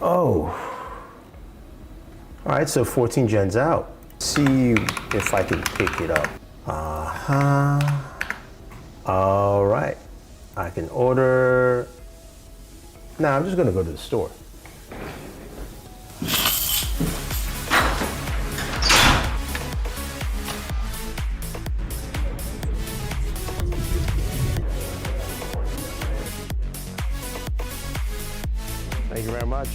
Oh, all right, so 14 gens out. See if I can pick it up. All right, I can order. Now I'm just gonna go to the store. Thank you very much.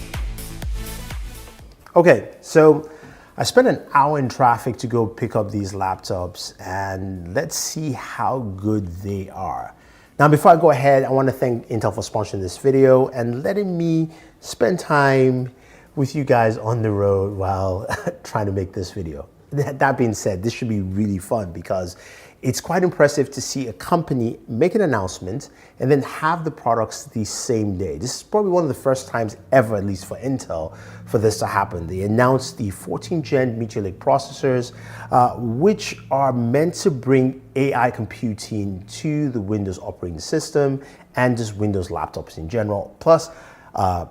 Okay, so I spent an hour in traffic to go pick up these laptops, and let's see how good they are. Now, before I go ahead, I want to thank Intel for sponsoring this video and letting me spend time with you guys on the road while trying to make this video. That being said, this should be really fun because it's quite impressive to see a company make an announcement and then have the products the same day. This is probably one of the first times ever, at least for Intel, for this to happen. They announced the 14th gen Meteor Lake processors, which are meant to bring AI computing to the Windows operating system and just Windows laptops in general, plus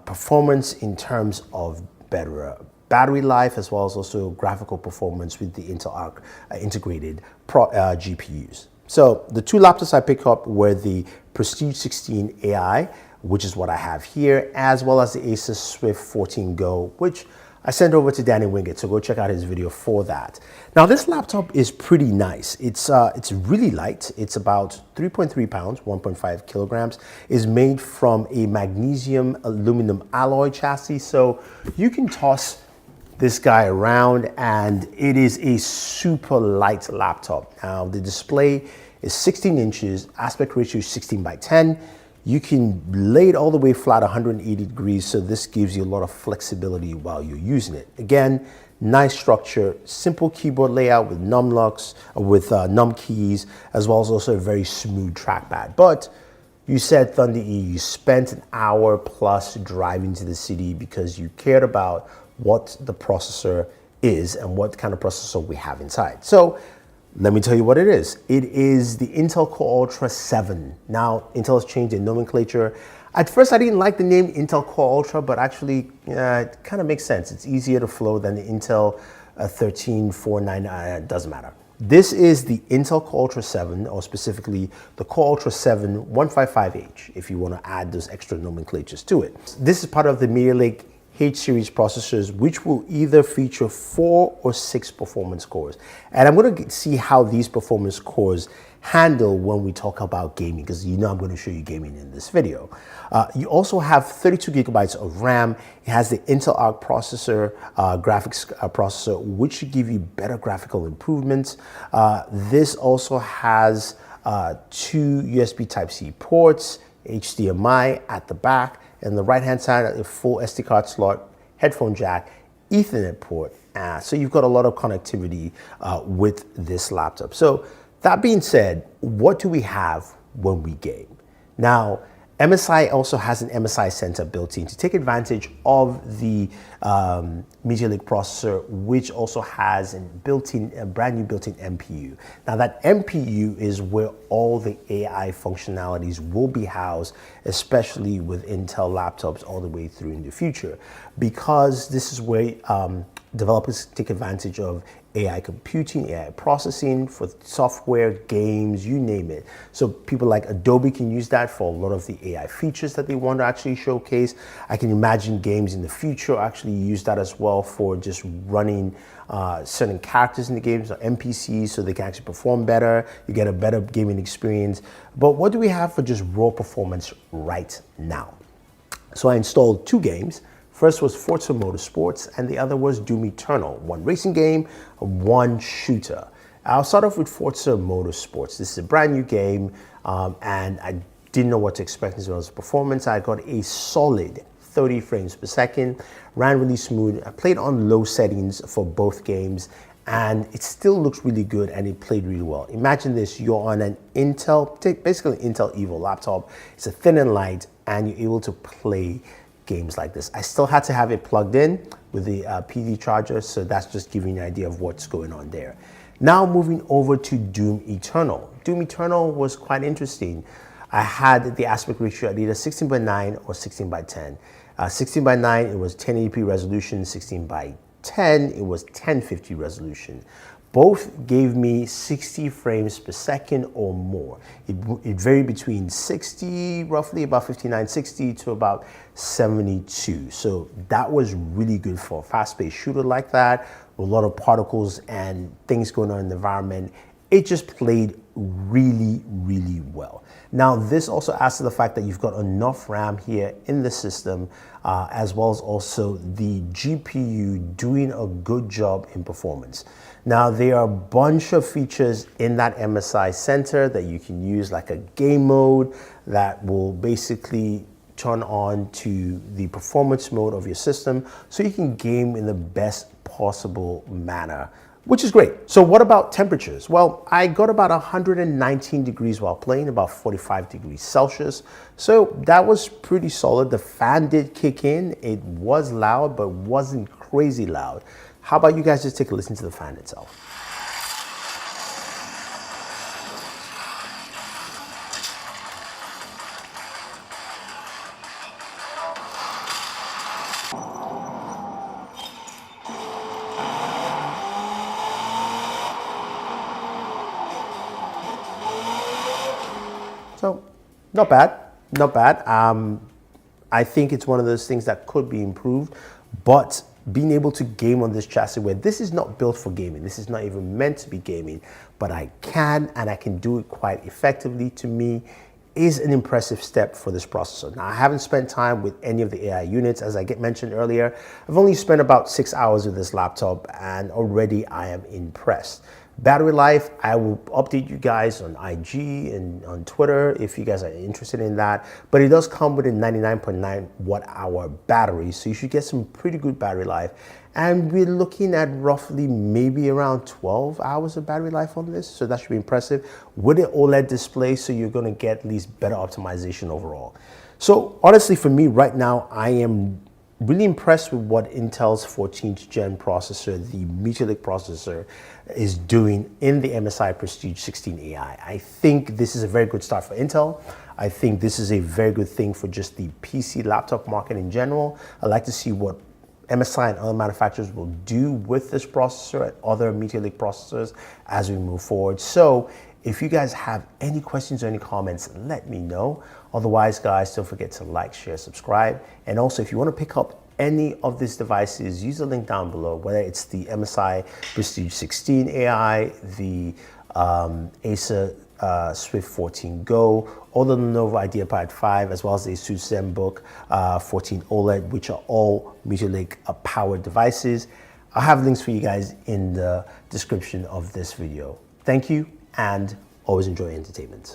performance in terms of better battery life, as well as also graphical performance with the Intel Arc integrated GPUs. So the two laptops I picked up were the Prestige 16 AI, which is what I have here, as well as the Asus Swift 14 Go, which I sent over to Danny Wingate, so go check out his video for that. Now this laptop is pretty nice. It's really light. It's about 3.3 pounds, 1.5 kilograms. Is made from a magnesium aluminum alloy chassis, so you can toss this guy around and it is a super light laptop. Now the display is 16 inches, aspect ratio is 16:10. You can lay it all the way flat 180 degrees, so this gives you a lot of flexibility while you're using it. Again, nice structure, simple keyboard layout with num keys, as well as also a very smooth trackpad. But you said Thunder E, you spent an hour plus driving to the city because you cared about what the processor is and what kind of processor we have inside. So let me tell you what it is. It is the Intel Core Ultra 7. Now, Intel has changed their nomenclature. At first, I didn't like the name Intel Core Ultra, but actually, it kind of makes sense. It's easier to flow than the Intel 13499, it doesn't matter. This is the Intel Core Ultra 7, or specifically the Core Ultra 7 155H, if you want to add those extra nomenclatures to it. This is part of the Meteor Lake H-series processors, which will either feature 4 or 6 performance cores. And I'm going to see how these performance cores handle when we talk about gaming, because you know I'm going to show you gaming in this video. You also have 32 gigabytes of RAM. It has the Intel Arc processor, graphics processor, which should give you better graphical improvements. This also has 2 USB Type-C ports, HDMI at the back, and the right-hand side, a full SD card slot, headphone jack, Ethernet port. So you've got a lot of connectivity with this laptop. So that being said, what do we have when we game? Now, MSI also has an MSI Center built in to take advantage of the Meteor Lake processor, which also has a brand new built-in MPU. Now that MPU is where all the AI functionalities will be housed, especially with Intel laptops all the way through in the future, because this is where developers take advantage of AI computing, AI processing for software, games, you name it. So people like Adobe can use that for a lot of the AI features that they want to actually showcase. I can imagine games in the future actually use that as well for just running certain characters in the games, or NPCs, so they can actually perform better. You get a better gaming experience. But what do we have for just raw performance right now? So I installed 2 games. First was Forza Motorsports, and the other was Doom Eternal, one racing game, one shooter. I'll start off with Forza Motorsports. This is a brand new game, and I didn't know what to expect as well as performance. I got a solid 30 frames per second, ran really smooth. I played on low settings for both games, and it still looks really good, and it played really well. Imagine this, you're on an Intel, basically Intel Evo laptop. It's a thin and light, and you're able to play games like this. I still had to have it plugged in with the PD charger, so that's just giving you an idea of what's going on there. Now moving over to Doom Eternal. Doom Eternal was quite interesting. I had the aspect ratio at either 16:9 or 16:10. 16 by 9, it was 1080p resolution. 16 by 10, it was 1050 resolution. Both gave me 60 frames per second or more. It varied between 60, roughly about 59, 60 to about 72. So that was really good for a fast-paced shooter like that, with a lot of particles and things going on in the environment. It just played really, really well. Now, this also adds to the fact that you've got enough RAM here in the system, as well as also the GPU doing a good job in performance. Now, there are a bunch of features in that MSI Center that you can use, like a game mode that will basically turn on to the performance mode of your system so you can game in the best possible manner, which is great. So what about temperatures? Well, I got about 119 degrees while playing, about 45 degrees Celsius. So that was pretty solid. The fan did kick in. It was loud, but wasn't crazy loud. How about you guys just take a listen to the fan itself? So, not bad, not bad. I think it's one of those things that could be improved, but being able to game on this chassis where this is not built for gaming, this is not even meant to be gaming, but I can, and I can do it quite effectively, to me, is an impressive step for this processor. Now, I haven't spent time with any of the AI units, as I mentioned earlier. I've only spent about 6 hours with this laptop, and already I am impressed. Battery life, I will update you guys on IG and on Twitter if you guys are interested in that. But it does come with a 99.9 watt-hour battery, so you should get some pretty good battery life. And we're looking at roughly maybe around 12 hours of battery life on this, so that should be impressive. With an OLED display, so you're gonna get at least better optimization overall. So honestly, for me right now, I am really impressed with what Intel's 14th gen processor, the Meteor Lake processor, is doing in the MSI Prestige 16 AI. I think this is a very good start for Intel. I think this is a very good thing for just the PC laptop market in general. I'd like to see what MSI and other manufacturers will do with this processor and other Meteor Lake processors as we move forward. So if you guys have any questions or any comments, let me know. Otherwise, guys, don't forget to like, share, subscribe. And also, if you want to pick up any of these devices, use the link down below, whether it's the MSI Prestige 16 AI, the Acer Swift 14 Go, or the Lenovo IdeaPad 5, as well as the Asus ZenBook 14 OLED, which are all Meteor Lake powered devices. I'll have links for you guys in the description of this video. Thank you, and always enjoy entertainment.